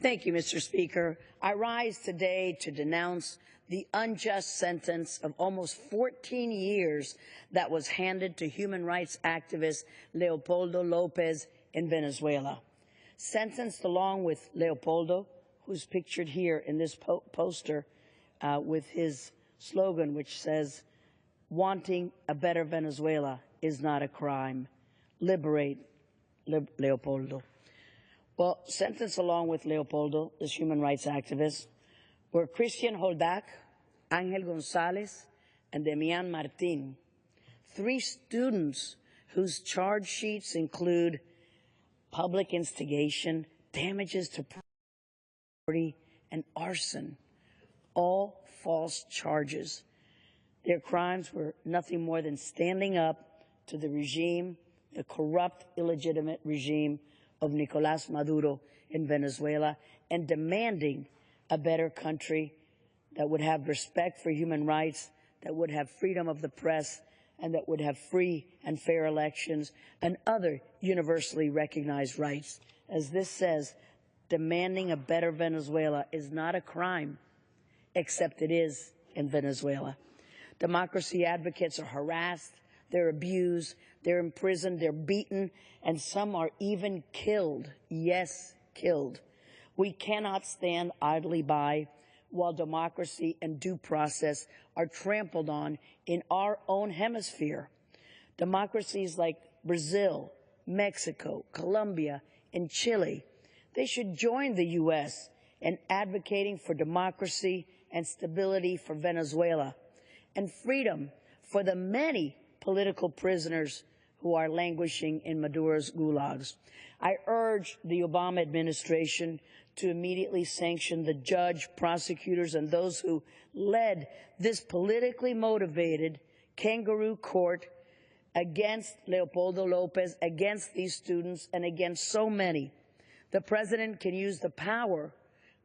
Thank you, Mr. Speaker. I rise today to denounce the unjust sentence of almost 14 years that was handed to human rights activist Leopoldo Lopez in Venezuela. Sentenced along with Leopoldo, who's pictured here in this poster with his slogan, which says, "Wanting a better Venezuela is not a crime. Liberate Leopoldo." Well, sentenced along with Leopoldo, this human rights activist, were Christian Holdak, Angel Gonzalez, and Demian Martin, 3 students whose charge sheets include public instigation, damages to property, and arson, all false charges. Their crimes were nothing more than standing up to the regime, the corrupt, illegitimate regime of Nicolás Maduro in Venezuela, and demanding a better country that would have respect for human rights, that would have freedom of the press, and that would have free and fair elections and other universally recognized rights. As this says, demanding a better Venezuela is not a crime, except it is in Venezuela. Democracy advocates are harassed, they're abused, they're imprisoned, they're beaten, and some are even killed. Yes, killed. We cannot stand idly by while democracy and due process are trampled on in our own hemisphere. Democracies like Brazil, Mexico, Colombia, and Chile, they should join the U.S. in advocating for democracy and stability for Venezuela and freedom for the many political prisoners who are languishing in Maduro's gulags. I urge the Obama administration to immediately sanction the judge, prosecutors, and those who led this politically motivated kangaroo court against Leopoldo Lopez, against these students, and against so many. The president can use the power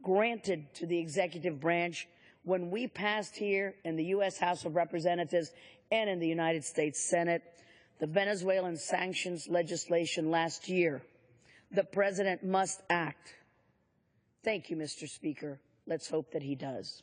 granted to the executive branch when we passed here in the U.S. House of Representatives and in the United States Senate the Venezuelan sanctions legislation last year. The president must act. Thank you, Mr. Speaker. Let's hope that he does.